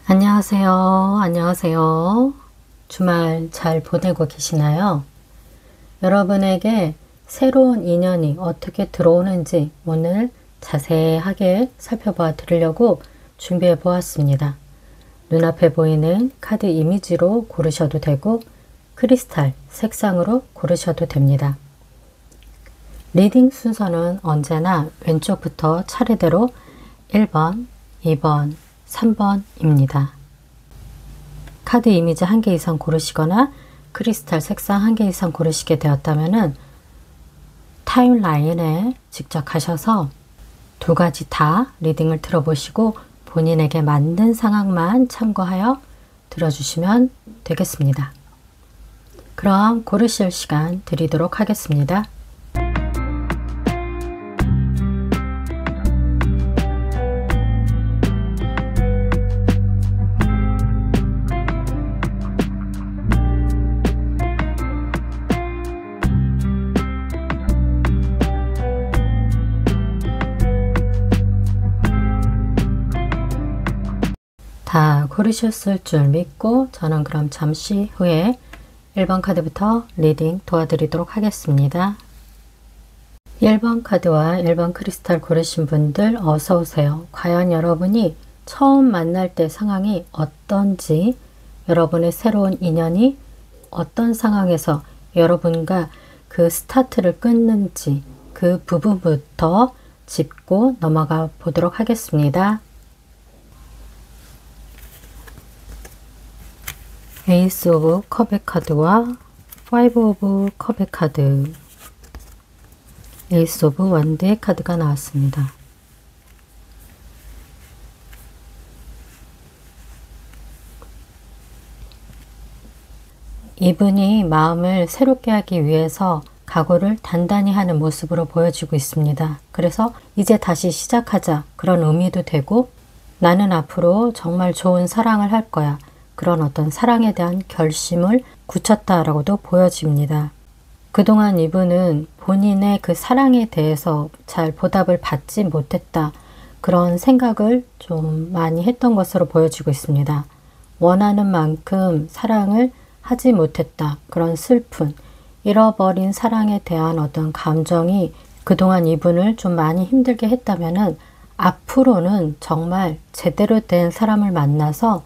안녕하세요. 안녕하세요. 주말 잘 보내고 계시나요? 여러분에게 새로운 인연이 어떻게 들어오는지 오늘 자세하게 살펴봐 드리려고 준비해 보았습니다. 눈앞에 보이는 카드 이미지로 고르셔도 되고 크리스탈 색상으로 고르셔도 됩니다. 리딩 순서는 언제나 왼쪽부터 차례대로 1번, 2번, 3번입니다. 카드 이미지 1개 이상 고르시거나 크리스탈 색상 1개 이상 고르시게 되었다면 타임라인에 직접 가셔서 두 가지 다 리딩을 들어보시고 본인에게 맞는 상황만 참고하여 들어주시면 되겠습니다. 그럼 고르실 시간 드리도록 하겠습니다. 다 고르셨을 줄 믿고 저는 그럼 잠시 후에 1번 카드부터 리딩 도와드리도록 하겠습니다. 1번 카드와 1번 크리스탈 고르신 분들 어서 오세요. 과연 여러분이 처음 만날 때 상황이 어떤지, 여러분의 새로운 인연이 어떤 상황에서 여러분과 그 스타트를 끊는지 그 부분부터 짚고 넘어가 보도록 하겠습니다. 에이스 오브 컵의 카드와 파이브 오브 컵의 카드, 에이스 오브 원드의 카드가 나왔습니다. 이분이 마음을 새롭게 하기 위해서 각오를 단단히 하는 모습으로 보여지고 있습니다. 그래서 이제 다시 시작하자 그런 의미도 되고, 나는 앞으로 정말 좋은 사랑을 할 거야, 그런 어떤 사랑에 대한 결심을 굳혔다라고도 보여집니다. 그동안 이분은 본인의 그 사랑에 대해서 잘 보답을 받지 못했다, 그런 생각을 좀 많이 했던 것으로 보여지고 있습니다. 원하는 만큼 사랑을 하지 못했다, 그런 슬픈, 잃어버린 사랑에 대한 어떤 감정이 그동안 이분을 좀 많이 힘들게 했다면은 앞으로는 정말 제대로 된 사람을 만나서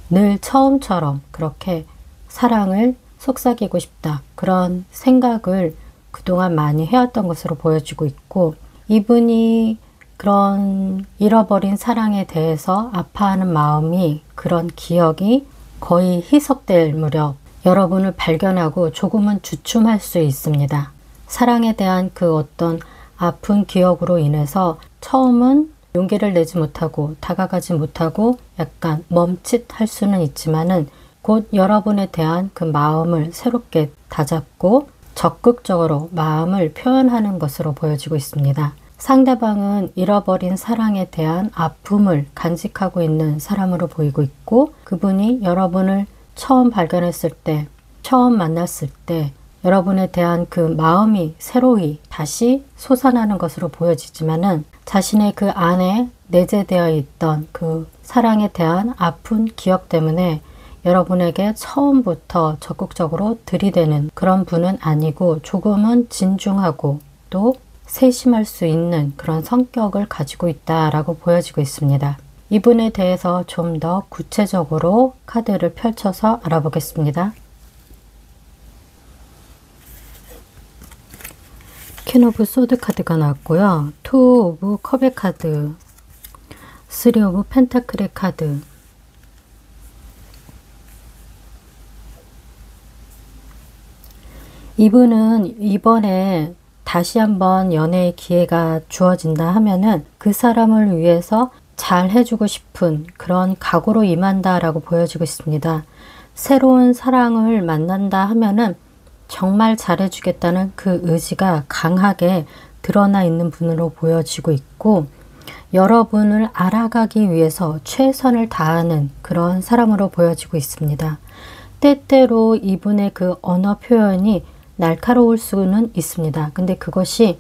늘 처음처럼 그렇게 사랑을 속삭이고 싶다, 그런 생각을 그동안 많이 해왔던 것으로 보여지고 있고, 이분이 그런 잃어버린 사랑에 대해서 아파하는 마음이, 그런 기억이 거의 희석될 무렵 여러분을 발견하고 조금은 주춤할 수 있습니다. 사랑에 대한 그 어떤 아픈 기억으로 인해서 처음은 용기를 내지 못하고 다가가지 못하고 약간 멈칫할 수는 있지만은 곧 여러분에 대한 그 마음을 새롭게 다잡고 적극적으로 마음을 표현하는 것으로 보여지고 있습니다. 상대방은 잃어버린 사랑에 대한 아픔을 간직하고 있는 사람으로 보이고 있고, 그분이 여러분을 처음 발견했을 때, 처음 만났을 때 여러분에 대한 그 마음이 새로이 다시 솟아나는 것으로 보여지지만은 자신의 그 안에 내재되어 있던 그 사랑에 대한 아픈 기억 때문에 여러분에게 처음부터 적극적으로 들이대는 그런 분은 아니고, 조금은 진중하고 또 세심할 수 있는 그런 성격을 가지고 있다라고 보여지고 있습니다. 이분에 대해서 좀 더 구체적으로 카드를 펼쳐서 알아보겠습니다. 퀸 오브 소드 카드가 나왔고요. 투 오브 컵의 카드, 쓰리 오브 펜타클의 카드, 이분은 이번에 다시 한번 연애의 기회가 주어진다 하면은 그 사람을 위해서 잘 해주고 싶은 그런 각오로 임한다라고 보여지고 있습니다. 새로운 사랑을 만난다 하면은 정말 잘해주겠다는 그 의지가 강하게 드러나 있는 분으로 보여지고 있고, 여러분을 알아가기 위해서 최선을 다하는 그런 사람으로 보여지고 있습니다. 때때로 이분의 그 언어 표현이 날카로울 수는 있습니다. 근데 그것이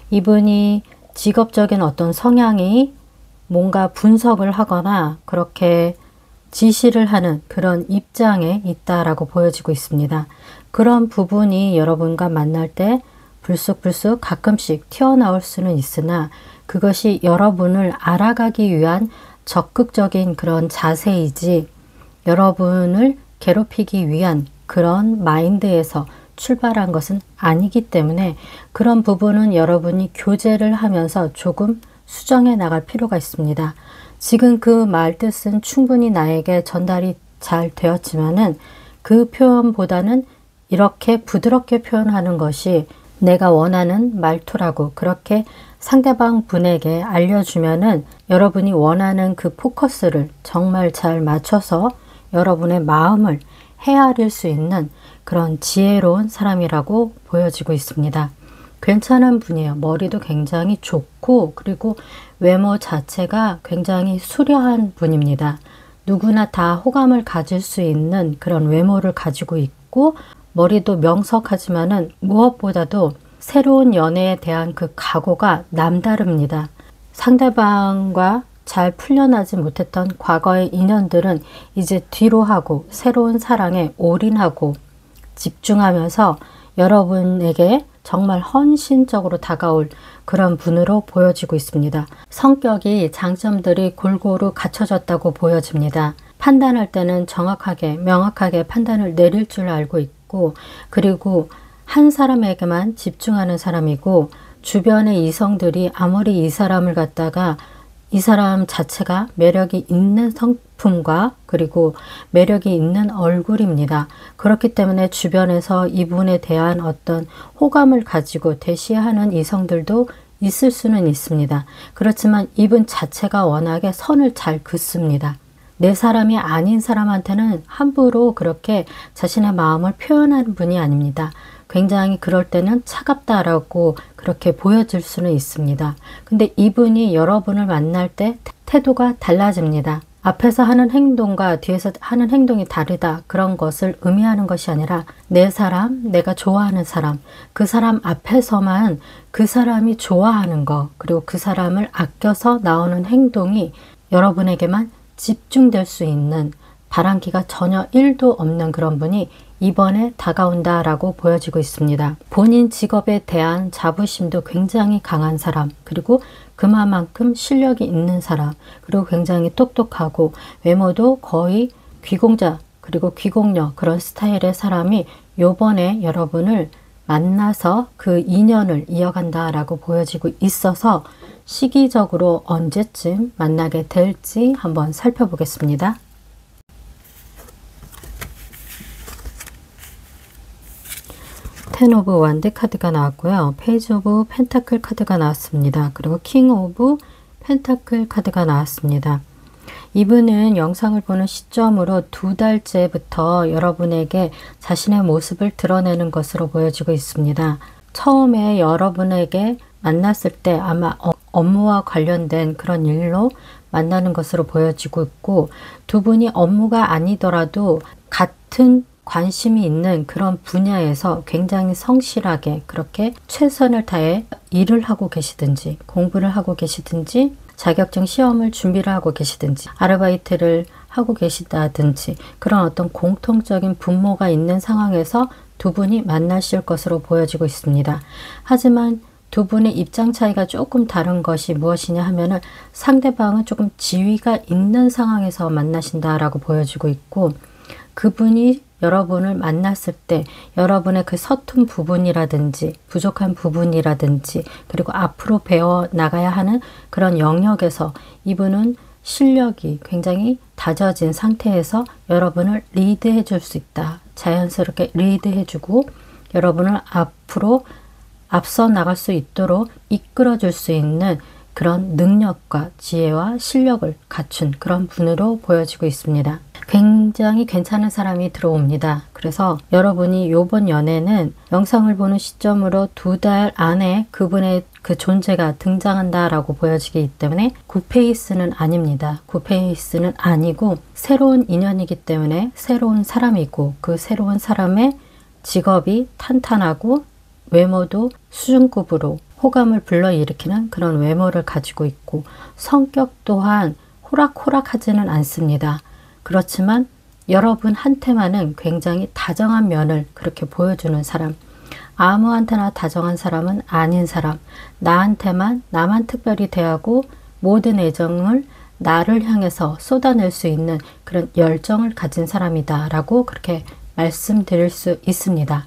이분이 직업적인 어떤 성향이 뭔가 분석을 하거나 그렇게 지시를 하는 그런 입장에 있다라고 보여지고 있습니다. 그런 부분이 여러분과 만날 때 불쑥불쑥 가끔씩 튀어나올 수는 있으나 그것이 여러분을 알아가기 위한 적극적인 그런 자세이지 여러분을 괴롭히기 위한 그런 마인드에서 출발한 것은 아니기 때문에 그런 부분은 여러분이 교제를 하면서 조금 수정해 나갈 필요가 있습니다. 지금 그 말 뜻은 충분히 나에게 전달이 잘 되었지만은 그 표현보다는 이렇게 부드럽게 표현하는 것이 내가 원하는 말투라고 그렇게 상대방 분에게 알려주면은 여러분이 원하는 그 포커스를 정말 잘 맞춰서 여러분의 마음을 헤아릴 수 있는 그런 지혜로운 사람이라고 보여지고 있습니다. 괜찮은 분이에요. 머리도 굉장히 좋고 그리고 외모 자체가 굉장히 수려한 분입니다. 누구나 다 호감을 가질 수 있는 그런 외모를 가지고 있고 머리도 명석하지만은 무엇보다도 새로운 연애에 대한 그 각오가 남다릅니다. 상대방과 잘 풀려나지 못했던 과거의 인연들은 이제 뒤로 하고 새로운 사랑에 올인하고 집중하면서 여러분에게 정말 헌신적으로 다가올 그런 분으로 보여지고 있습니다. 성격이 장점들이 골고루 갖춰졌다고 보여집니다. 판단할 때는 정확하게 명확하게 판단을 내릴 줄 알고 있고 그리고 한 사람에게만 집중하는 사람이고 주변의 이성들이 아무리 이 사람을 갖다가 이 사람 자체가 매력이 있는 성품과 그리고 매력이 있는 얼굴입니다. 그렇기 때문에 주변에서 이분에 대한 어떤 호감을 가지고 대시하는 이성들도 있을 수는 있습니다. 그렇지만 이분 자체가 워낙에 선을 잘 긋습니다. 내 사람이 아닌 사람한테는 함부로 그렇게 자신의 마음을 표현하는 분이 아닙니다. 굉장히 그럴 때는 차갑다라고 그렇게 보여질 수는 있습니다. 근데 이분이 여러분을 만날 때 태도가 달라집니다. 앞에서 하는 행동과 뒤에서 하는 행동이 다르다 그런 것을 의미하는 것이 아니라 내 사람, 내가 좋아하는 사람, 그 사람 앞에서만 그 사람이 좋아하는 것 그리고 그 사람을 아껴서 나오는 행동이 여러분에게만 집중될 수 있는 바람기가 전혀 1도 없는 그런 분이 이번에 다가온다라고 보여지고 있습니다. 본인 직업에 대한 자부심도 굉장히 강한 사람 그리고 그만큼 실력이 있는 사람 그리고 굉장히 똑똑하고 외모도 거의 귀공자 그리고 귀공녀 그런 스타일의 사람이 요번에 여러분을 만나서 그 인연을 이어간다라고 보여지고 있어서 시기적으로 언제쯤 만나게 될지 한번 살펴보겠습니다. 텐 오브 완드 카드가 나왔고요. 페이지 오브 펜타클 카드가 나왔습니다. 그리고 킹 오브 펜타클 카드가 나왔습니다. 이분은 영상을 보는 시점으로 2달째부터 여러분에게 자신의 모습을 드러내는 것으로 보여지고 있습니다. 처음에 여러분에게 만났을 때 아마 업무와 관련된 그런 일로 만나는 것으로 보여지고 있고 두 분이 업무가 아니더라도 같은 관심이 있는 그런 분야에서 굉장히 성실하게 그렇게 최선을 다해 일을 하고 계시든지 공부를 하고 계시든지 자격증 시험을 준비를 하고 계시든지 아르바이트를 하고 계시다든지 그런 어떤 공통적인 분모가 있는 상황에서 두 분이 만나실 것으로 보여지고 있습니다. 하지만 두 분의 입장 차이가 조금 다른 것이 무엇이냐 하면은 상대방은 조금 지위가 있는 상황에서 만나신다라고 보여지고 있고 그분이 여러분을 만났을 때 여러분의 그 서툰 부분이라든지 부족한 부분이라든지 그리고 앞으로 배워 나가야 하는 그런 영역에서 이분은 실력이 굉장히 다져진 상태에서 여러분을 리드해 줄 수 있다. 자연스럽게 리드해 주고 여러분을 앞으로 앞서 나갈 수 있도록 이끌어 줄 수 있는 그런 능력과 지혜와 실력을 갖춘 그런 분으로 보여지고 있습니다. 굉장히 괜찮은 사람이 들어옵니다. 그래서 여러분이 이번 연애는 영상을 보는 시점으로 2달 안에 그분의 그 존재가 등장한다라고 보여지기 때문에 굿페이스는 아닙니다. 굿페이스는 아니고 새로운 인연이기 때문에 새로운 사람이고 그 새로운 사람의 직업이 탄탄하고 외모도 수준급으로 호감을 불러일으키는 그런 외모를 가지고 있고 성격 또한 호락호락하지는 않습니다. 그렇지만 여러분한테만은 굉장히 다정한 면을 그렇게 보여주는 사람, 아무한테나 다정한 사람은 아닌 사람, 나한테만, 나만 특별히 대하고 모든 애정을 나를 향해서 쏟아낼 수 있는 그런 열정을 가진 사람이다 라고 그렇게 말씀드릴 수 있습니다.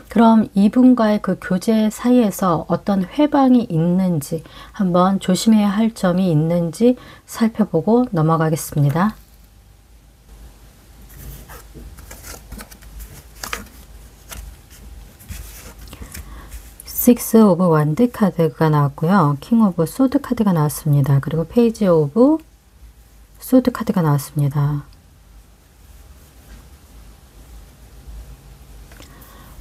그럼 이분과의 그 교제 사이에서 어떤 회방이 있는지, 한번 조심해야 할 점이 있는지 살펴보고 넘어가겠습니다. 식스 오브 완드 카드가 나왔고요. 킹 오브 소드 카드가 나왔습니다. 그리고 페이지 오브 소드 카드가 나왔습니다.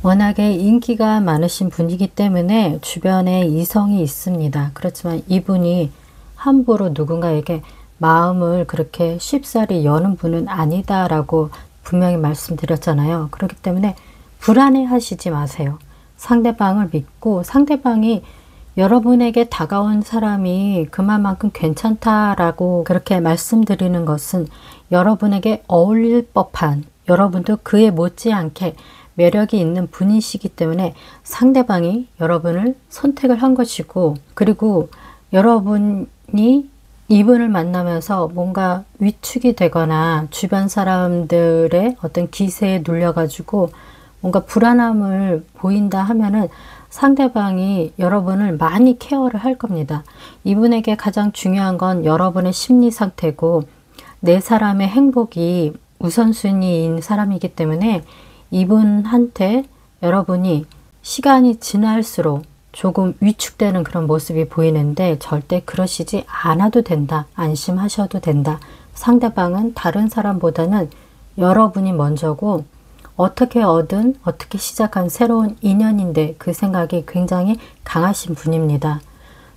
워낙에 인기가 많으신 분이기 때문에 주변에 이성이 있습니다. 그렇지만 이분이 함부로 누군가에게 마음을 그렇게 쉽사리 여는 분은 아니다라고 분명히 말씀드렸잖아요. 그렇기 때문에 불안해 하시지 마세요. 상대방을 믿고 상대방이 여러분에게 다가온 사람이 그만큼 괜찮다라고 그렇게 말씀드리는 것은 여러분에게 어울릴 법한, 여러분도 그에 못지않게 매력이 있는 분이시기 때문에 상대방이 여러분을 선택을 한 것이고, 그리고 여러분이 이분을 만나면서 뭔가 위축이 되거나 주변 사람들의 어떤 기세에 눌려가지고 뭔가 불안함을 보인다 하면은 상대방이 여러분을 많이 케어를 할 겁니다. 이분에게 가장 중요한 건 여러분의 심리 상태고 내 사람의 행복이 우선순위인 사람이기 때문에 이분한테 여러분이 시간이 지날수록 조금 위축되는 그런 모습이 보이는데 절대 그러시지 않아도 된다. 안심하셔도 된다. 상대방은 다른 사람보다는 여러분이 먼저고 어떻게 얻은, 어떻게 시작한 새로운 인연인데 그 생각이 굉장히 강하신 분입니다.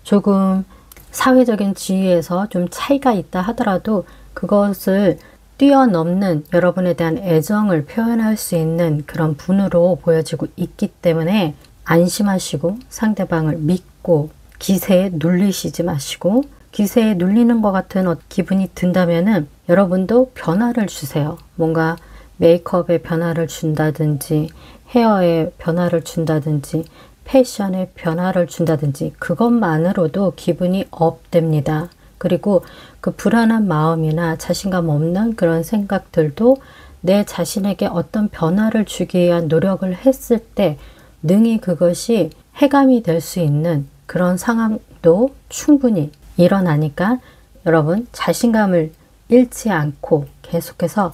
조금 사회적인 지위에서 좀 차이가 있다 하더라도 그것을 뛰어넘는 여러분에 대한 애정을 표현할 수 있는 그런 분으로 보여지고 있기 때문에 안심하시고 상대방을 믿고 기세에 눌리시지 마시고, 기세에 눌리는 것 같은 기분이 든다면은 여러분도 변화를 주세요. 뭔가 메이크업에 변화를 준다든지 헤어에 변화를 준다든지 패션에 변화를 준다든지 그것만으로도 기분이 업됩니다. 그리고 그 불안한 마음이나 자신감 없는 그런 생각들도 내 자신에게 어떤 변화를 주기 위한 노력을 했을 때 능히 그것이 해감이 될 수 있는 그런 상황도 충분히 일어나니까 여러분 자신감을 잃지 않고 계속해서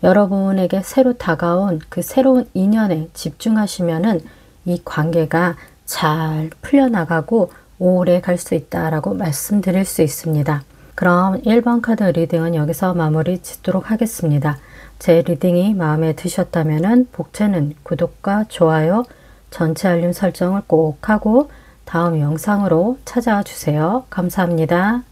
여러분에게 새로 다가온 그 새로운 인연에 집중하시면은 이 관계가 잘 풀려나가고 오래 갈 수 있다라고 말씀드릴 수 있습니다. 그럼 1번 카드 리딩은 여기서 마무리 짓도록 하겠습니다. 제 리딩이 마음에 드셨다면 복채는 구독과 좋아요, 전체 알림 설정을 꼭 하고 다음 영상으로 찾아와 주세요. 감사합니다.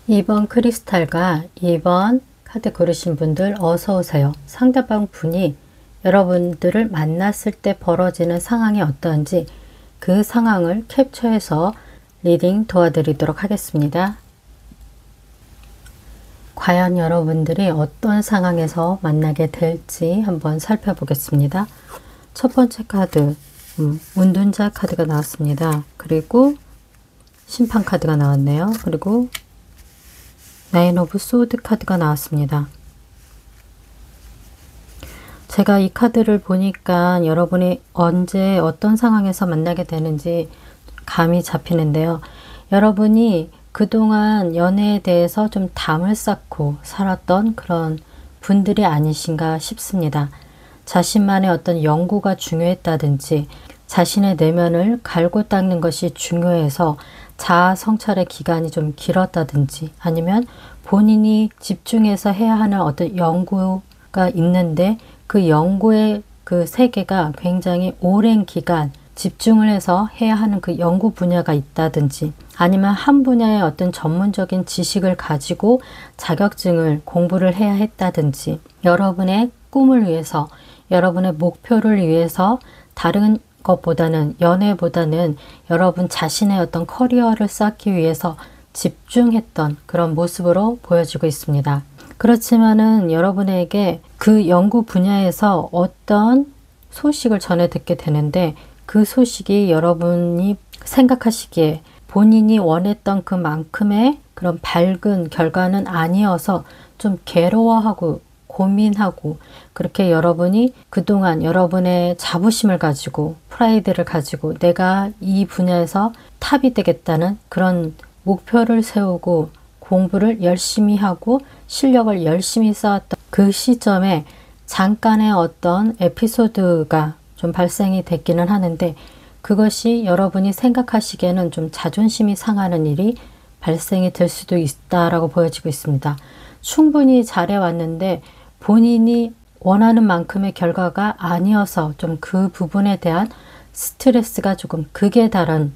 2번 크리스탈과 2번 카드 고르신 분들 어서 오세요. 상대방 분이 여러분들을 만났을 때 벌어지는 상황이 어떤지 그 상황을 캡처해서 리딩 도와드리도록 하겠습니다. 과연 여러분들이 어떤 상황에서 만나게 될지 한번 살펴보겠습니다. 첫 번째 카드 운둔자 카드가 나왔습니다. 그리고 심판 카드가 나왔네요. 그리고 나인 오브 소드 카드가 나왔습니다. 제가 이 카드를 보니까 여러분이 언제 어떤 상황에서 만나게 되는지 감이 잡히는데요. 여러분이 그동안 연애에 대해서 좀 담을 쌓고 살았던 그런 분들이 아니신가 싶습니다. 자신만의 어떤 연구가 중요했다든지 자신의 내면을 갈고 닦는 것이 중요해서 자아 성찰의 기간이 좀 길었다든지 아니면 본인이 집중해서 해야 하는 어떤 연구가 있는데 그 연구의 그 세계가 굉장히 오랜 기간 집중을 해서 해야 하는 그 연구 분야가 있다든지 아니면 한 분야의 어떤 전문적인 지식을 가지고 자격증을 공부를 해야 했다든지 여러분의 꿈을 위해서 여러분의 목표를 위해서 다른 것보다는 연애보다는 여러분 자신의 어떤 커리어를 쌓기 위해서 집중했던 그런 모습으로 보여지고 있습니다. 그렇지만은 여러분에게 그 연구 분야에서 어떤 소식을 전해 듣게 되는데 그 소식이 여러분이 생각하시기에 본인이 원했던 그만큼의 그런 밝은 결과는 아니어서 좀 괴로워하고 고민하고 그렇게 여러분이 그동안 여러분의 자부심을 가지고 프라이드를 가지고 내가 이 분야에서 탑이 되겠다는 그런 목표를 세우고 공부를 열심히 하고 실력을 열심히 쌓았던 그 시점에 잠깐의 어떤 에피소드가 좀 발생이 됐기는 하는데 그것이 여러분이 생각하시기에는 좀 자존심이 상하는 일이 발생이 될 수도 있다라고 보여지고 있습니다. 충분히 잘해왔는데 본인이 원하는 만큼의 결과가 아니어서 좀 그 부분에 대한 스트레스가 조금 극에 달한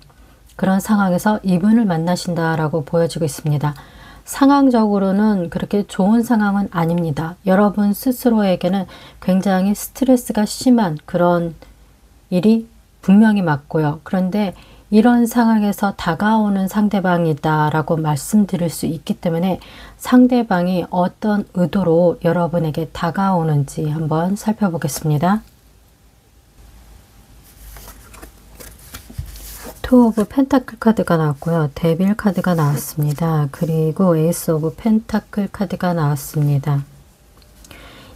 그런 상황에서 이분을 만나신다라고 보여지고 있습니다. 상황적으로는 그렇게 좋은 상황은 아닙니다. 여러분 스스로에게는 굉장히 스트레스가 심한 그런 일이 분명히 맞고요. 그런데 이런 상황에서 다가오는 상대방이다 라고 말씀드릴 수 있기 때문에 상대방이 어떤 의도로 여러분에게 다가오는지 한번 살펴보겠습니다. 투 오브 펜타클 카드가 나왔고요. 데빌 카드가 나왔습니다. 그리고 에이스 오브 펜타클 카드가 나왔습니다.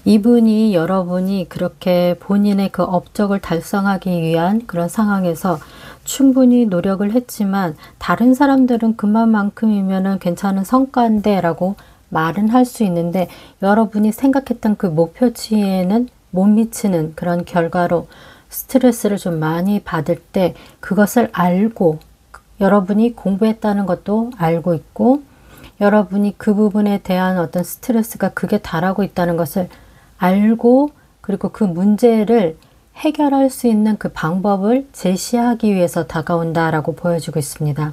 이분이 여러분이 그렇게 본인의 그 업적을 달성하기 위한 그런 상황에서 충분히 노력을 했지만 다른 사람들은 그만큼이면 괜찮은 성과인데 라고 말은 할 수 있는데 여러분이 생각했던 그 목표치에는 못 미치는 그런 결과로 스트레스를 좀 많이 받을 때 그것을 알고 여러분이 공부했다는 것도 알고 있고 여러분이 그 부분에 대한 어떤 스트레스가 극에 달하고 있다는 것을 알고 그리고 그 문제를 해결할 수 있는 그 방법을 제시하기 위해서 다가온다라고 보여지고 있습니다.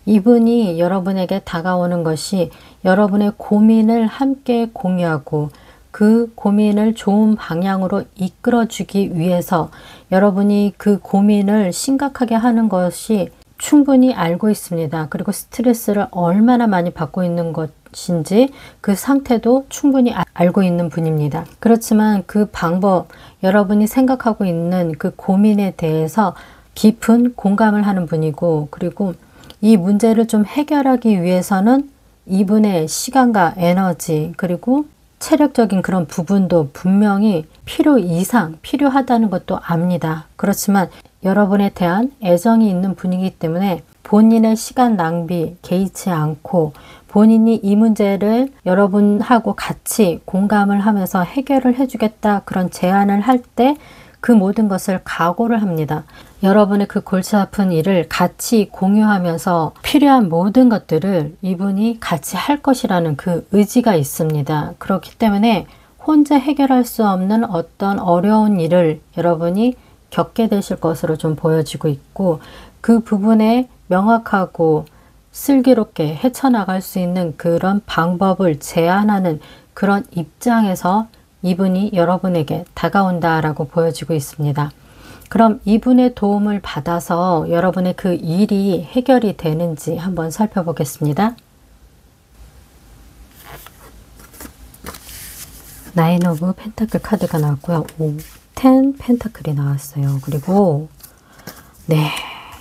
이분이 여러분에게 다가오는 것이 여러분의 고민을 함께 공유하고 그 고민을 좋은 방향으로 이끌어주기 위해서 여러분이 그 고민을 심각하게 하는 것이 충분히 알고 있습니다. 그리고 스트레스를 얼마나 많이 받고 있는 것인지 그 상태도 충분히 알고 있는 분입니다. 그렇지만 그 방법, 여러분이 생각하고 있는 그 고민에 대해서 깊은 공감을 하는 분이고 그리고 이 문제를 좀 해결하기 위해서는 이분의 시간과 에너지 그리고 체력적인 그런 부분도 분명히 필요 이상 필요하다는 것도 압니다. 그렇지만 여러분에 대한 애정이 있는 분이기 때문에 본인의 시간 낭비 개의치 않고 본인이 이 문제를 여러분하고 같이 공감을 하면서 해결을 해주겠다 그런 제안을 할 때 그 모든 것을 각오를 합니다. 여러분의 그 골치 아픈 일을 같이 공유하면서 필요한 모든 것들을 이분이 같이 할 것이라는 그 의지가 있습니다. 그렇기 때문에 혼자 해결할 수 없는 어떤 어려운 일을 여러분이 겪게 되실 것으로 좀 보여지고 있고 그 부분에 명확하고 슬기롭게 헤쳐나갈 수 있는 그런 방법을 제안하는 그런 입장에서 이분이 여러분에게 다가온다라고 보여지고 있습니다. 그럼 이분의 도움을 받아서 여러분의 그 일이 해결이 되는지 한번 살펴보겠습니다. 나인 오브 펜타클 카드가 나왔고요. 10 펜타클이 나왔어요. 그리고 네,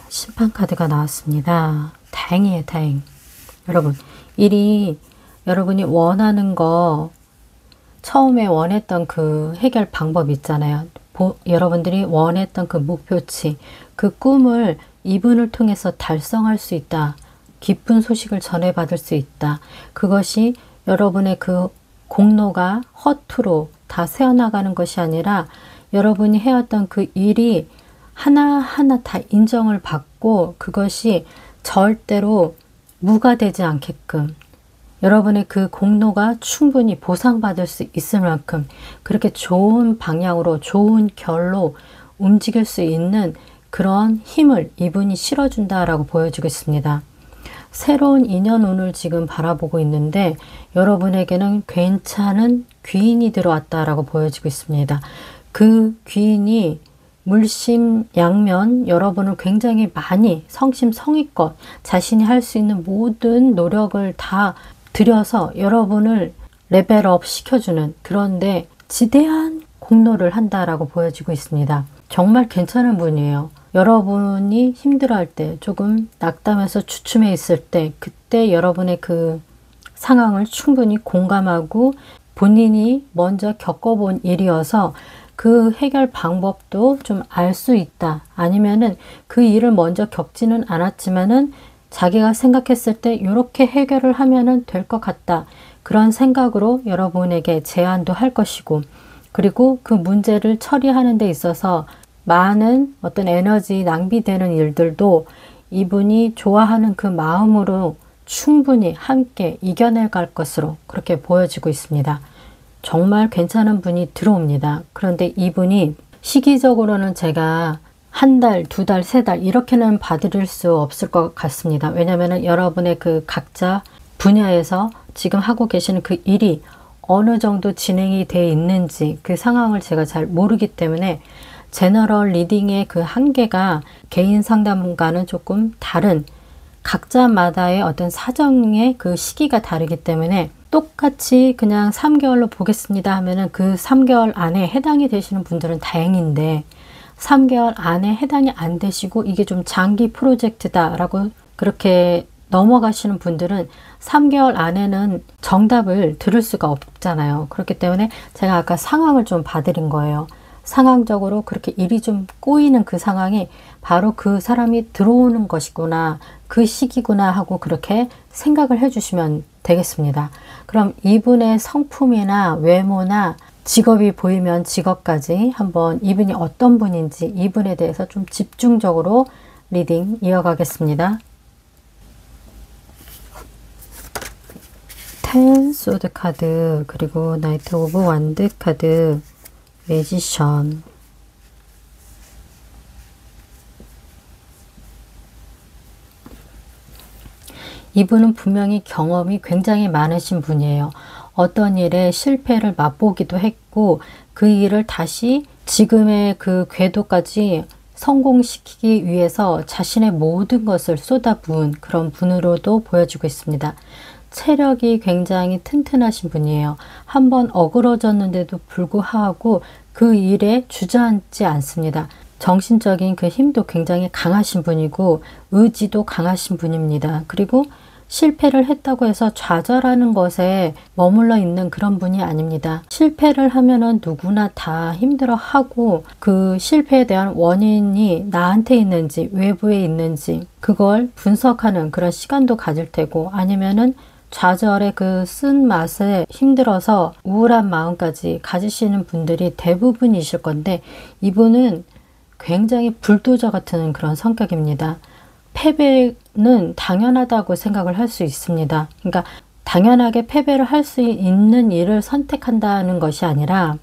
심판 카드가 나왔습니다. 다행이에요, 다행. 여러분, 일이 여러분이 원하는 거 처음에 원했던 그 해결 방법 있잖아요. 여러분들이 원했던 그 목표치, 그 꿈을 이분을 통해서 달성할 수 있다. 기쁜 소식을 전해받을 수 있다. 그것이 여러분의 그 공로가 허투루 다 새어나가는 것이 아니라 여러분이 해왔던 그 일이 하나하나 다 인정을 받고 그것이 절대로 무가 되지 않게끔 여러분의 그 공로가 충분히 보상받을 수 있을 만큼 그렇게 좋은 방향으로 좋은 결로 움직일 수 있는 그런 힘을 이분이 실어준다라고 보여지고 있습니다. 새로운 인연운을 지금 바라보고 있는데 여러분에게는 괜찮은 귀인이 들어왔다라고 보여지고 있습니다. 그 귀인이 물심양면 여러분을 굉장히 많이 성심성의껏 자신이 할 수 있는 모든 노력을 다 들여서 여러분을 레벨업 시켜주는, 그런데 지대한 공로를 한다라고 보여지고 있습니다. 정말 괜찮은 분이에요. 여러분이 힘들어할 때, 조금 낙담해서 주춤해 있을 때, 그때 여러분의 그 상황을 충분히 공감하고 본인이 먼저 겪어본 일이어서 그 해결 방법도 좀 알 수 있다. 아니면은 그 일을 먼저 겪지는 않았지만은 자기가 생각했을 때 이렇게 해결을 하면은 될 것 같다. 그런 생각으로 여러분에게 제안도 할 것이고, 그리고 그 문제를 처리하는 데 있어서 많은 어떤 에너지 낭비되는 일들도 이분이 좋아하는 그 마음으로 충분히 함께 이겨내 갈 것으로 그렇게 보여지고 있습니다. 정말 괜찮은 분이 들어옵니다. 그런데 이분이 시기적으로는 제가 한 달, 두 달, 세 달 이렇게는 봐드릴 수 없을 것 같습니다. 왜냐하면 여러분의 그 각자 분야에서 지금 하고 계시는 그 일이 어느 정도 진행이 돼 있는지 그 상황을 제가 잘 모르기 때문에 제너럴 리딩의 그 한계가 개인 상담과는 조금 다른, 각자마다의 어떤 사정의 그 시기가 다르기 때문에 똑같이 그냥 3개월로 보겠습니다 하면은 그 3개월 안에 해당이 되시는 분들은 다행인데, 3개월 안에 해당이 안 되시고 이게 좀 장기 프로젝트다라고 그렇게 넘어가시는 분들은 3개월 안에는 정답을 들을 수가 없잖아요. 그렇기 때문에 제가 아까 상황을 좀 봐드린 거예요. 상황적으로 그렇게 일이 좀 꼬이는 그 상황이 바로 그 사람이 들어오는 것이구나, 그 시기구나 하고 그렇게 생각을 해주시면 되겠습니다. 그럼 이분의 성품이나 외모나 직업이 보이면 직업까지 한번 이분이 어떤 분인지 이분에 대해서 좀 집중적으로 리딩 이어가겠습니다. 10 소드 카드, 그리고 나이트 오브 완드 카드, 매지션, 이분은 분명히 경험이 굉장히 많으신 분이에요. 어떤 일에 실패를 맛보기도 했고 그 일을 다시 지금의 그 궤도까지 성공시키기 위해서 자신의 모든 것을 쏟아부은 그런 분으로도 보여지고 있습니다. 체력이 굉장히 튼튼하신 분이에요. 한번 어그러졌는데도 불구하고 그 일에 주저앉지 않습니다. 정신적인 그 힘도 굉장히 강하신 분이고 의지도 강하신 분입니다. 그리고 실패를 했다고 해서 좌절하는 것에 머물러 있는 그런 분이 아닙니다. 실패를 하면은 누구나 다 힘들어하고 그 실패에 대한 원인이 나한테 있는지 외부에 있는지 그걸 분석하는 그런 시간도 가질 테고, 아니면은 좌절의 그 쓴맛에 힘들어서 우울한 마음까지 가지시는 분들이 대부분이실 건데, 이분은 굉장히 불도저 같은 그런 성격입니다. 패배는 당연하다고 생각을 할 수 있습니다. 그러니까 당연하게 패배를 할 수 있는 일을 선택한다는 것이 아니라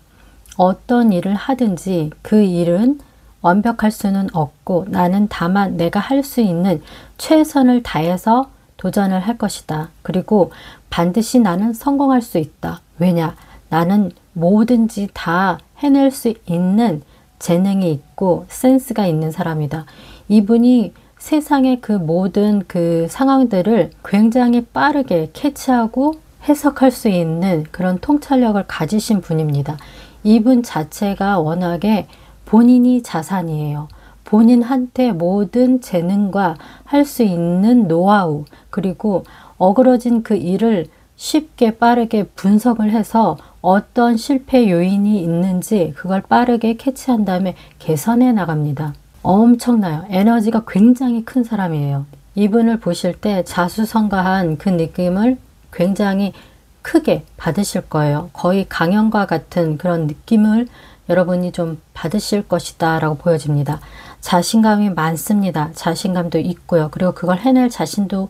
어떤 일을 하든지 그 일은 완벽할 수는 없고 나는 다만 내가 할 수 있는 최선을 다해서 도전을 할 것이다. 그리고 반드시 나는 성공할 수 있다. 왜냐? 나는 뭐든지 다 해낼 수 있는 재능이 있고 센스가 있는 사람이다. 이분이 세상의 그 모든 그 상황들을 굉장히 빠르게 캐치하고 해석할 수 있는 그런 통찰력을 가지신 분입니다. 이분 자체가 워낙에 본인이 자산이에요. 본인한테 모든 재능과 할 수 있는 노하우, 그리고 어그러진 그 일을 쉽게 빠르게 분석을 해서 어떤 실패 요인이 있는지 그걸 빠르게 캐치한 다음에 개선해 나갑니다. 엄청나요. 에너지가 굉장히 큰 사람이에요. 이분을 보실 때 자수성가한 그 느낌을 굉장히 크게 받으실 거예요. 거의 강연과 같은 그런 느낌을 여러분이 좀 받으실 것이다 라고 보여집니다. 자신감이 많습니다. 자신감도 있고요. 그리고 그걸 해낼 자신도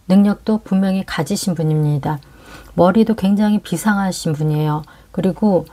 능력도 분명히 가지신 분입니다. 머리도 굉장히 비상하신 분이에요. 그리고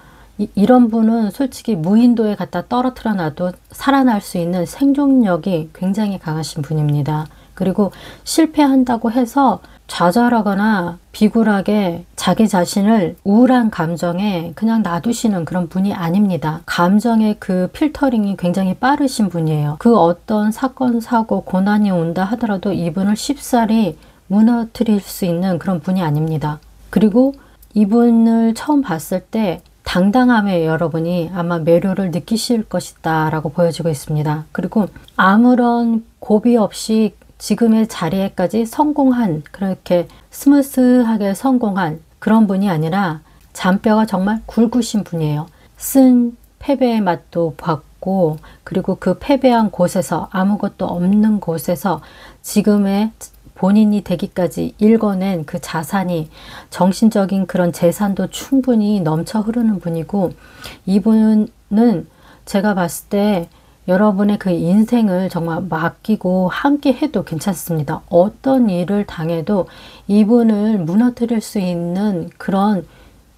이런 분은 솔직히 무인도에 갖다 떨어뜨려 놔도 살아날 수 있는 생존력이 굉장히 강하신 분입니다. 그리고 실패한다고 해서 좌절하거나 비굴하게 자기 자신을 우울한 감정에 그냥 놔두시는 그런 분이 아닙니다. 감정의 그 필터링이 굉장히 빠르신 분이에요. 그 어떤 사건, 사고, 고난이 온다 하더라도 이분을 쉽사리 무너뜨릴 수 있는 그런 분이 아닙니다. 그리고 이분을 처음 봤을 때 당당함에 여러분이 아마 매료를 느끼실 것이다 라고 보여지고 있습니다. 그리고 아무런 고비 없이 지금의 자리에까지 성공한, 그렇게 스무스하게 성공한 그런 분이 아니라 잔뼈가 정말 굵으신 분이에요. 쓴 패배의 맛도 봤고, 그리고 그 패배한 곳에서, 아무것도 없는 곳에서 지금의 본인이 되기까지 읽어낸 그 자산이, 정신적인 그런 재산도 충분히 넘쳐 흐르는 분이고, 이분은 제가 봤을 때 여러분의 그 인생을 정말 맡기고 함께 해도 괜찮습니다. 어떤 일을 당해도 이분을 무너뜨릴 수 있는 그런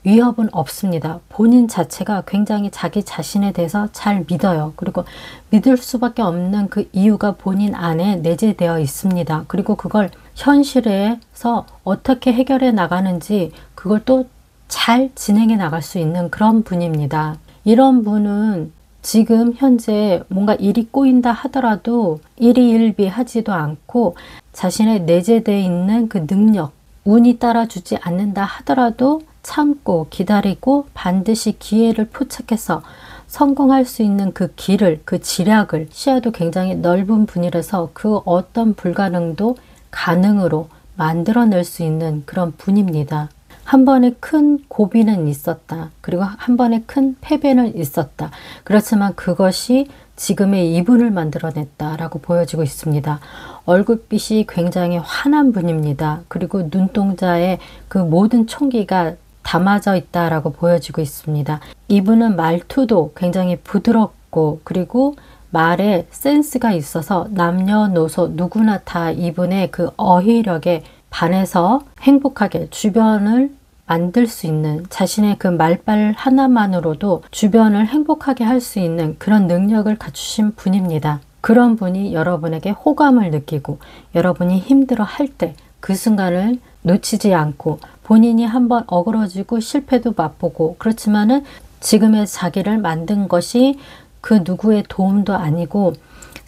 위협은 없습니다. 본인 자체가 굉장히 자기 자신에 대해서 잘 믿어요. 그리고 믿을 수밖에 없는 그 이유가 본인 안에 내재되어 있습니다. 그리고 그걸 현실에서 어떻게 해결해 나가는지 그걸 또 잘 진행해 나갈 수 있는 그런 분입니다. 이런 분은 지금 현재 뭔가 일이 꼬인다 하더라도 일희일비하지도 않고 자신의 내재되어 있는 그 능력, 운이 따라주지 않는다 하더라도 참고 기다리고 반드시 기회를 포착해서 성공할 수 있는 그 길을, 그 지략을, 시야도 굉장히 넓은 분이라서 그 어떤 불가능도 가능으로 만들어낼 수 있는 그런 분입니다. 한 번의 큰 고비는 있었다. 그리고 한 번의 큰 패배는 있었다. 그렇지만 그것이 지금의 이분을 만들어냈다라고 보여지고 있습니다. 얼굴빛이 굉장히 환한 분입니다. 그리고 눈동자에 그 모든 총기가 담아져 있다라고 보여지고 있습니다. 이분은 말투도 굉장히 부드럽고, 그리고 말에 센스가 있어서 남녀노소 누구나 다 이분의 그 어휘력에 반해서 행복하게 주변을 만들 수 있는, 자신의 그 말발 하나만으로도 주변을 행복하게 할 수 있는 그런 능력을 갖추신 분입니다. 그런 분이 여러분에게 호감을 느끼고 여러분이 힘들어 할 때 그 순간을 놓치지 않고, 본인이 한번 어그러지고 실패도 맛보고, 그렇지만은 지금의 자기를 만든 것이 그 누구의 도움도 아니고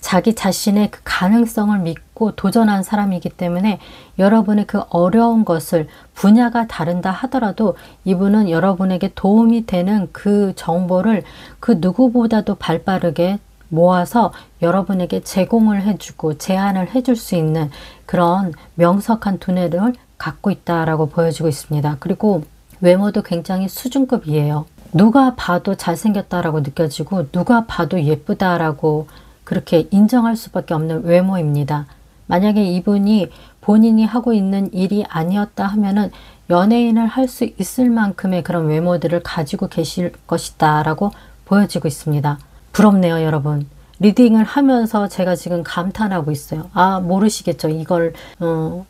자기 자신의 그 가능성을 믿고 도전한 사람이기 때문에 여러분의 그 어려운 것을, 분야가 다른다 하더라도 이분은 여러분에게 도움이 되는 그 정보를 그 누구보다도 발빠르게 모아서 여러분에게 제공을 해주고 제안을 해줄 수 있는 그런 명석한 두뇌를 갖고 있다라고 보여지고 있습니다. 그리고 외모도 굉장히 수준급이에요. 누가 봐도 잘생겼다라고 느껴지고 누가 봐도 예쁘다라고 그렇게 인정할 수밖에 없는 외모입니다. 만약에 이분이 본인이 하고 있는 일이 아니었다 하면은 연예인을 할 수 있을 만큼의 그런 외모들을 가지고 계실 것이다 라고 보여지고 있습니다. 부럽네요, 여러분. 리딩을 하면서 제가 지금 감탄하고 있어요. 아, 모르시겠죠? 이걸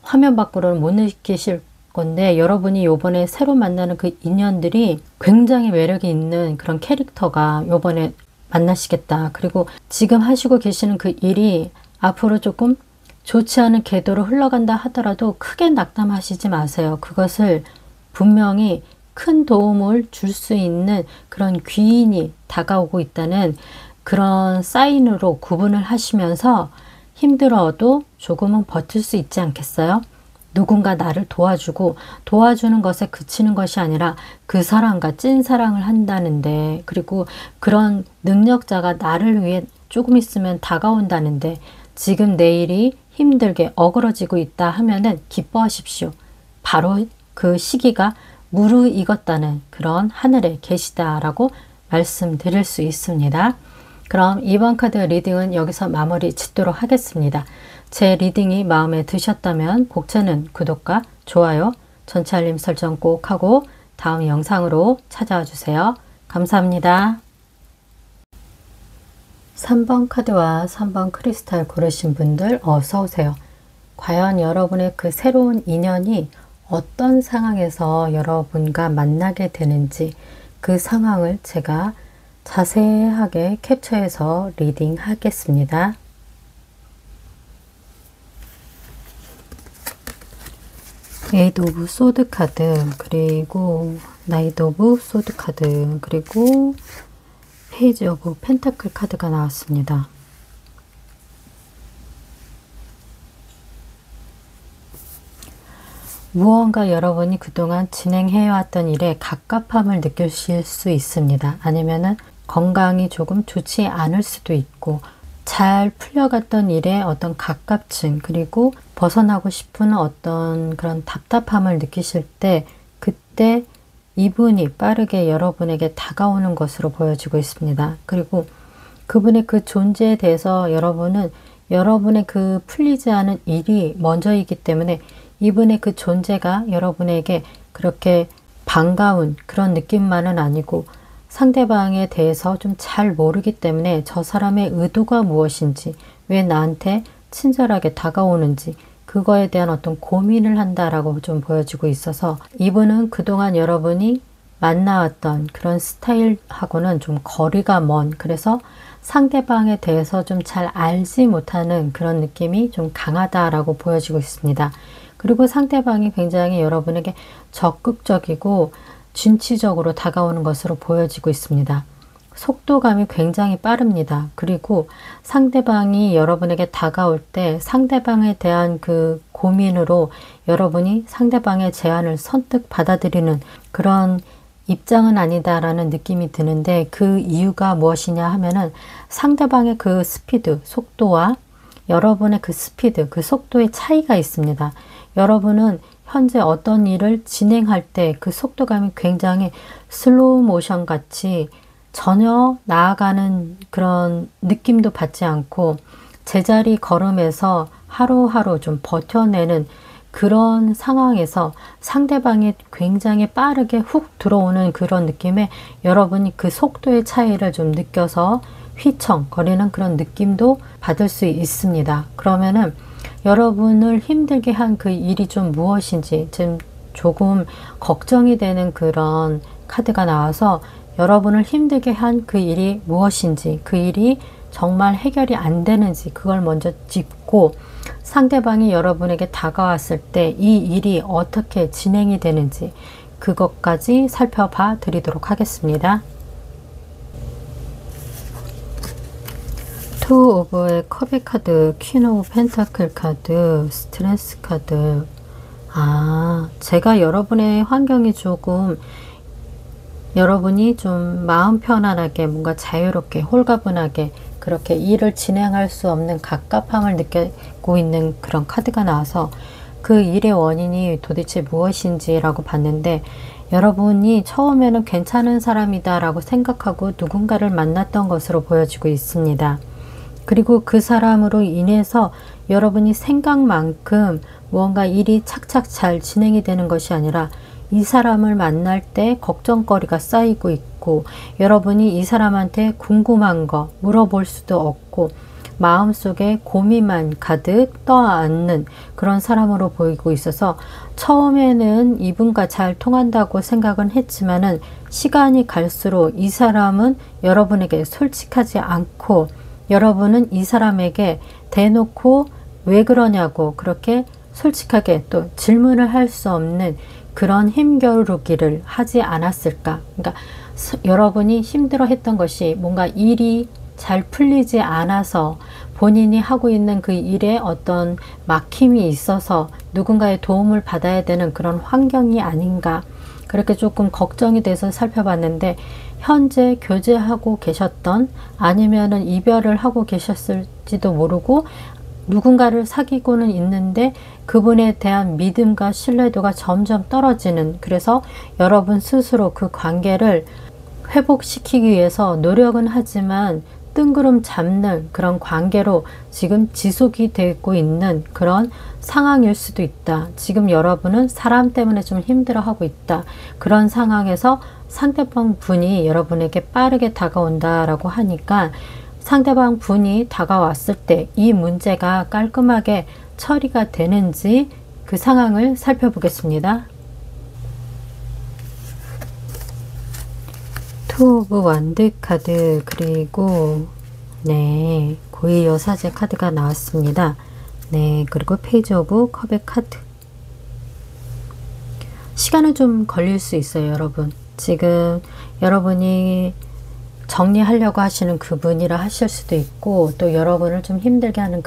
화면 밖으로는 못 느끼실 건데, 여러분이 요번에 새로 만나는 그 인연들이 굉장히 매력이 있는 그런 캐릭터가 요번에 만나시겠다. 그리고 지금 하시고 계시는 그 일이 앞으로 조금 좋지 않은 궤도로 흘러간다 하더라도 크게 낙담하시지 마세요. 그것을 분명히 큰 도움을 줄 수 있는 그런 귀인이 다가오고 있다는 그런 사인으로 구분을 하시면서 힘들어도 조금은 버틸 수 있지 않겠어요? 누군가 나를 도와주고, 도와주는 것에 그치는 것이 아니라 그 사람과 찐사랑을 한다는데, 그리고 그런 능력자가 나를 위해 조금 있으면 다가온다는데, 지금 내 일이 힘들게 어그러지고 있다 하면은 기뻐하십시오. 바로 그 시기가 무르익었다는 그런 하늘에 계시다라고 말씀드릴 수 있습니다. 그럼 이번 카드 리딩은 여기서 마무리 짓도록 하겠습니다. 제 리딩이 마음에 드셨다면 곡차는 구독과 좋아요, 전체 알림 설정 꼭 하고 다음 영상으로 찾아와 주세요. 감사합니다. 3번 카드와 3번 크리스탈 고르신 분들 어서 오세요. 과연 여러분의 그 새로운 인연이 어떤 상황에서 여러분과 만나게 되는지 그 상황을 제가 자세하게 캡처해서 리딩 하겠습니다. 에이드 오브 소드 카드, 그리고 나이트 오브 소드 카드, 그리고 페이지 오브 펜타클 카드가 나왔습니다. 무언가 여러분이 그동안 진행해왔던 일에 갑갑함을 느끼실 수 있습니다. 아니면은 건강이 조금 좋지 않을 수도 있고, 잘 풀려갔던 일에 어떤 갑갑증, 그리고 벗어나고 싶은 어떤 그런 답답함을 느끼실 때, 그때 이분이 빠르게 여러분에게 다가오는 것으로 보여지고 있습니다. 그리고 그분의 그 존재에 대해서 여러분은 여러분의 그 풀리지 않은 일이 먼저이기 때문에 이분의 그 존재가 여러분에게 그렇게 반가운 그런 느낌만은 아니고, 상대방에 대해서 좀 잘 모르기 때문에 저 사람의 의도가 무엇인지, 왜 나한테 친절하게 다가오는지, 그거에 대한 어떤 고민을 한다라고 좀 보여지고 있어서, 이분은 그동안 여러분이 만나왔던 그런 스타일하고는 좀 거리가 먼, 그래서 상대방에 대해서 좀 잘 알지 못하는 그런 느낌이 좀 강하다라고 보여지고 있습니다. 그리고 상대방이 굉장히 여러분에게 적극적이고 진취적으로 다가오는 것으로 보여지고 있습니다. 속도감이 굉장히 빠릅니다. 그리고 상대방이 여러분에게 다가올 때 상대방에 대한 그 고민으로 여러분이 상대방의 제안을 선뜻 받아들이는 그런 입장은 아니다라는 느낌이 드는데, 그 이유가 무엇이냐 하면은 상대방의 그 스피드, 속도와 여러분의 그 스피드, 그 속도의 차이가 있습니다. 여러분은 현재 어떤 일을 진행할 때 그 속도감이 굉장히 슬로우 모션 같이 전혀 나아가는 그런 느낌도 받지 않고, 제자리 걸음에서 하루하루 좀 버텨내는 그런 상황에서 상대방이 굉장히 빠르게 훅 들어오는 그런 느낌에 여러분이 그 속도의 차이를 좀 느껴서 휘청거리는 그런 느낌도 받을 수 있습니다. 그러면은 여러분을 힘들게 한 그 일이 좀 무엇인지 지금 조금 걱정이 되는 그런 카드가 나와서, 여러분을 힘들게 한 그 일이 무엇인지, 그 일이 정말 해결이 안 되는지 그걸 먼저 짚고, 상대방이 여러분에게 다가왔을 때 이 일이 어떻게 진행이 되는지 그것까지 살펴봐 드리도록 하겠습니다. 투 오브의 컵의 카드, 퀸 오브 펜타클 카드, 스트레스 카드. 제가 여러분의 환경이 조금, 여러분이 좀 마음 편안하게 뭔가 자유롭게 홀가분하게 그렇게 일을 진행할 수 없는 갑갑함을 느끼고 있는 그런 카드가 나와서 그 일의 원인이 도대체 무엇인지 라고 봤는데, 여러분이 처음에는 괜찮은 사람이다 라고 생각하고 누군가를 만났던 것으로 보여지고 있습니다. 그리고 그 사람으로 인해서 여러분이 생각만큼 무언가 일이 착착 잘 진행이 되는 것이 아니라, 이 사람을 만날 때 걱정거리가 쌓이고 있고, 여러분이 이 사람한테 궁금한 거 물어볼 수도 없고, 마음속에 고민만 가득 떠안는 그런 사람으로 보이고 있어서, 처음에는 이분과 잘 통한다고 생각은 했지만은 시간이 갈수록 이 사람은 여러분에게 솔직하지 않고, 여러분은 이 사람에게 대놓고 왜 그러냐고 그렇게 솔직하게 또 질문을 할 수 없는 그런 힘겨루기를 하지 않았을까. 그러니까 여러분이 힘들어 했던 것이 뭔가 일이 잘 풀리지 않아서 본인이 하고 있는 그 일에 어떤 막힘이 있어서 누군가의 도움을 받아야 되는 그런 환경이 아닌가, 그렇게 조금 걱정이 돼서 살펴봤는데, 현재 교제하고 계셨던, 아니면은 이별을 하고 계셨을지도 모르고 누군가를 사귀고는 있는데 그분에 대한 믿음과 신뢰도가 점점 떨어지는, 그래서 여러분 스스로 그 관계를 회복시키기 위해서 노력은 하지만 뜬구름 잡는 그런 관계로 지금 지속이 되고 있는 그런 상황일 수도 있다. 지금 여러분은 사람 때문에 좀 힘들어하고 있다. 그런 상황에서 상대방 분이 여러분에게 빠르게 다가온다라고 하니까, 상대방 분이 다가왔을 때 이 문제가 깔끔하게 처리가 되는지 그 상황을 살펴보겠습니다. 투 오브 완드 카드, 그리고 고위 여사제 카드가 나왔습니다. 그리고 페이지 오브 컵의 카드. 시간은 좀 걸릴 수 있어요, 여러분. 지금 여러분이 정리하려고 하시는 그분이라 하실 수도 있고, 또 여러분을 좀 힘들게 하는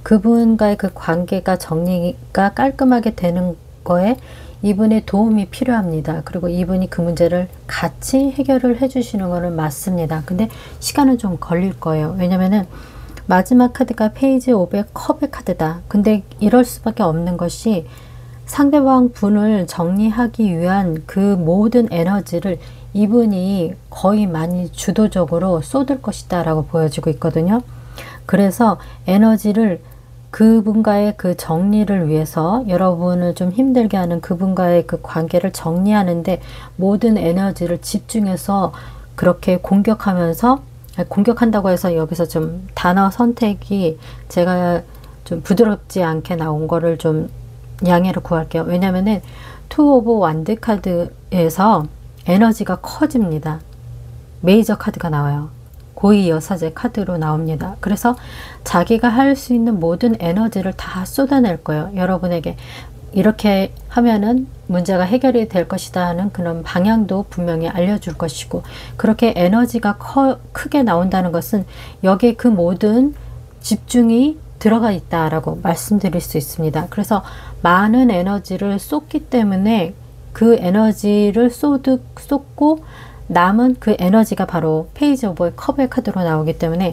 그분과의 그 관계가 정리가 깔끔하게 되는 거에 이분의 도움이 필요합니다. 그리고 이분이 그 문제를 같이 해결을 해주시는 거는 맞습니다. 근데 시간은 좀 걸릴 거예요. 왜냐면은 마지막 카드가 페이지 5의 컵의 카드다. 근데 이럴 수밖에 없는 것이 상대방 분을 정리하기 위한 그 모든 에너지를 이분이 거의 많이 주도적으로 쏟을 것이다 라고 보여지고 있거든요. 그래서 에너지를 그분과의 그 정리를 위해서, 여러분을 좀 힘들게 하는 그분과의 그 관계를 정리하는데 모든 에너지를 집중해서 그렇게 공격하면서, 공격한다고 해서 여기서 좀 단어 선택이 제가 좀 부드럽지 않게 나온 거를 좀 양해를 구할게요. 왜냐면은 투 오브 완드 카드에서 에너지가 커집니다. 메이저 카드가 나와요. 고위 여사제 카드로 나옵니다. 그래서 자기가 할 수 있는 모든 에너지를 다 쏟아낼 거예요. 여러분에게 이렇게 하면은 문제가 해결이 될 것이다 하는 그런 방향도 분명히 알려줄 것이고, 그렇게 에너지가 크게 나온다는 것은 여기에 그 모든 집중이 들어가 있다라고 말씀드릴 수 있습니다. 그래서 많은 에너지를 쏟기 때문에 그 에너지를 쏟고 남은 그 에너지가 바로 페이지 오브 컵의 카드로 나오기 때문에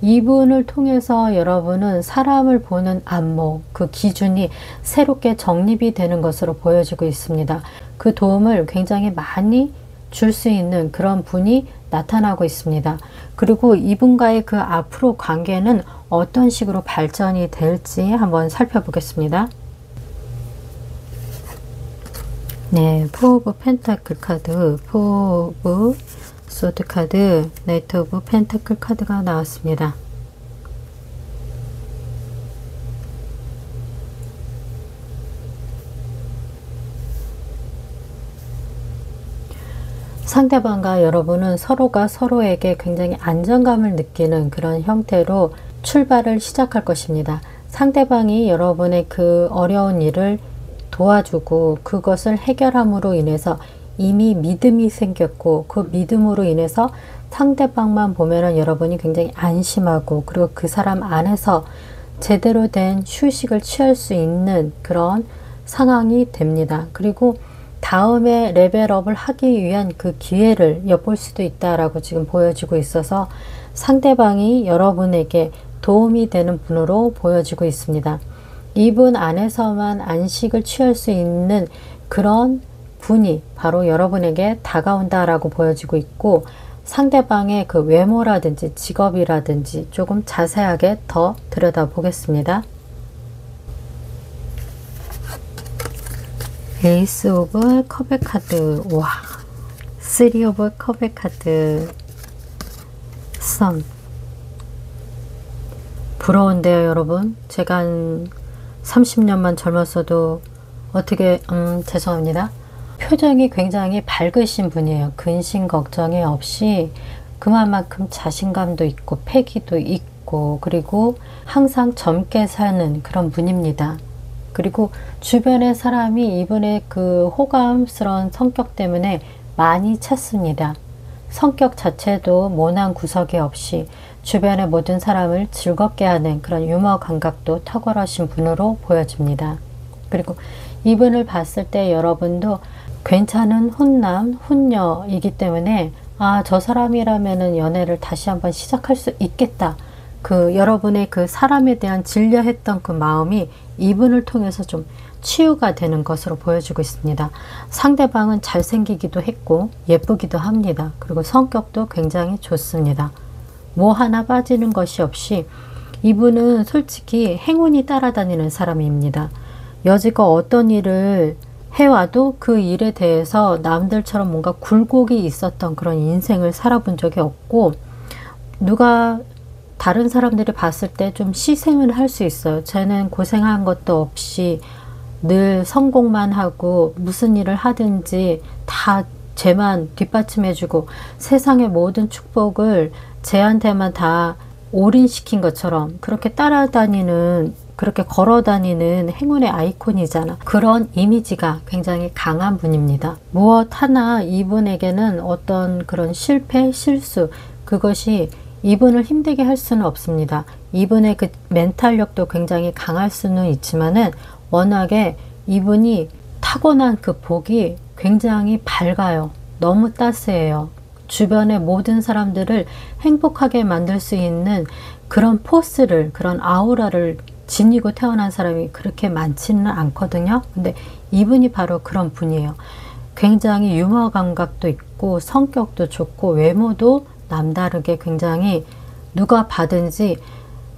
이분을 통해서 여러분은 사람을 보는 안목, 그 기준이 새롭게 정립이 되는 것으로 보여지고 있습니다. 그 도움을 굉장히 많이 줄 수 있는 그런 분이 나타나고 있습니다. 그리고 이분과의 그 앞으로 관계는 어떤 식으로 발전이 될지 한번 살펴보겠습니다. 네, 포 오브 펜타클 카드, 포 오브 소드 카드, 나이트 오브 펜타클 카드가 나왔습니다. 상대방과 여러분은 서로가 서로에게 굉장히 안정감을 느끼는 그런 형태로 출발을 시작할 것입니다. 상대방이 여러분의 그 어려운 일을 도와주고 그것을 해결함으로 인해서 이미 믿음이 생겼고, 그 믿음으로 인해서 상대방만 보면은 여러분이 굉장히 안심하고, 그리고 그 사람 안에서 제대로 된 휴식을 취할 수 있는 그런 상황이 됩니다. 그리고 다음에 레벨업을 하기 위한 그 기회를 엿볼 수도 있다라고 지금 보여지고 있어서 상대방이 여러분에게 도움이 되는 분으로 보여지고 있습니다. 이분 안에서만 안식을 취할 수 있는 그런 분이 바로 여러분에게 다가온다라고 보여지고 있고, 상대방의 그 외모라든지 직업이라든지 조금 자세하게 더 들여다보겠습니다. 에이스 오브 컵의 카드, 와, 3 오브 컵의 카드, 선. 부러운데요, 여러분. 제가 한 30년만 젊었어도 어떻게 죄송합니다. 표정이 굉장히 밝으신 분이에요. 근심 걱정이 없이 그만큼 자신감도 있고 패기도 있고, 그리고 항상 젊게 사는 그런 분입니다. 그리고 주변의 사람이 이분의 그 호감스러운 성격 때문에 많이 찾습니다. 성격 자체도 모난 구석이 없이 주변의 모든 사람을 즐겁게 하는 그런 유머 감각도 탁월하신 분으로 보여집니다. 그리고 이분을 봤을 때 여러분도 괜찮은 훈남, 훈녀이기 때문에 아, 저 사람이라면은 연애를 다시 한번 시작할 수 있겠다. 그 여러분의 그 사람에 대한 질려했던 그 마음이 이분을 통해서 좀 치유가 되는 것으로 보여지고 있습니다. 상대방은 잘생기기도 했고 예쁘기도 합니다. 그리고 성격도 굉장히 좋습니다. 뭐 하나 빠지는 것이 없이 이분은 솔직히 행운이 따라다니는 사람입니다. 여지껏 어떤 일을 해와도 그 일에 대해서 남들처럼 뭔가 굴곡이 있었던 그런 인생을 살아본 적이 없고, 누가 다른 사람들이 봤을 때 좀 희생을 할 수 있어요. 쟤는 고생한 것도 없이 늘 성공만 하고 무슨 일을 하든지 다 쟤만 뒷받침해주고 세상의 모든 축복을 쟤한테만 다 올인시킨 것처럼 그렇게 따라다니는, 그렇게 걸어다니는 행운의 아이콘이잖아. 그런 이미지가 굉장히 강한 분입니다. 무엇 하나 이분에게는 어떤 그런 실패, 실수, 그것이 이분을 힘들게 할 수는 없습니다. 이분의 그 멘탈력도 굉장히 강할 수는 있지만은 워낙에 이분이 타고난 그 복이 굉장히 밝아요. 너무 따스해요. 주변의 모든 사람들을 행복하게 만들 수 있는 그런 포스를, 그런 아우라를 지니고 태어난 사람이 그렇게 많지는 않거든요. 근데 이분이 바로 그런 분이에요. 굉장히 유머 감각도 있고 성격도 좋고 외모도 남다르게 굉장히 누가 봐든지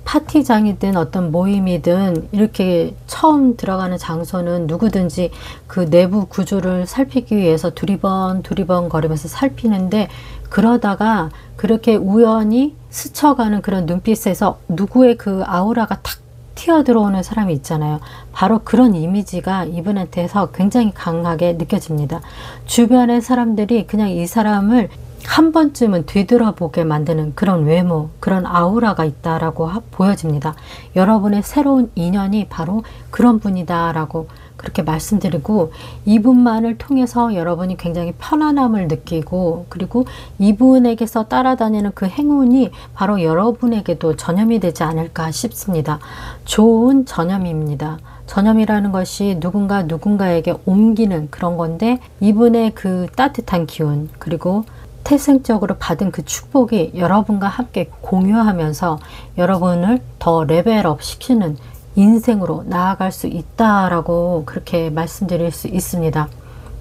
파티장이든 어떤 모임이든 이렇게 처음 들어가는 장소는 누구든지 그 내부 구조를 살피기 위해서 두리번 거리면서 살피는데, 그러다가 그렇게 우연히 스쳐가는 그런 눈빛에서 누구의 그 아우라가 탁 튀어 들어오는 사람이 있잖아요. 바로 그런 이미지가 이분한테서 굉장히 강하게 느껴집니다. 주변의 사람들이 그냥 이 사람을 한 번쯤은 되돌아보게 만드는 그런 외모, 그런 아우라가 있다라고 보여집니다. 여러분의 새로운 인연이 바로 그런 분이다라고 그렇게 말씀드리고, 이분만을 통해서 여러분이 굉장히 편안함을 느끼고, 그리고 이분에게서 따라다니는 그 행운이 바로 여러분에게도 전염이 되지 않을까 싶습니다. 좋은 전염입니다. 전염이라는 것이 누군가에게 옮기는 그런 건데, 이분의 그 따뜻한 기운, 그리고 태생적으로 받은 그 축복이 여러분과 함께 공유하면서 여러분을 더 레벨업 시키는 인생으로 나아갈 수 있다라고 그렇게 말씀드릴 수 있습니다.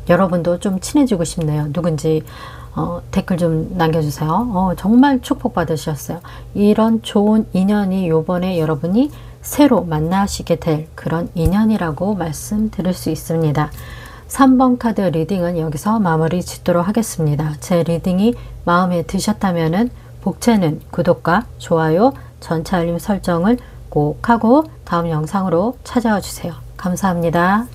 여러분도 좀 친해지고 싶네요. 누군지 댓글 좀 남겨주세요. 정말 축복받으셨어요. 이런 좋은 인연이 요번에 여러분이 새로 만나시게 될 그런 인연이라고 말씀드릴 수 있습니다. 3번 카드 리딩은 여기서 마무리 짓도록 하겠습니다. 제 리딩이 마음에 드셨다면 복채는 구독과 좋아요, 전체 알림 설정을 꼭 하고 다음 영상으로 찾아와 주세요. 감사합니다.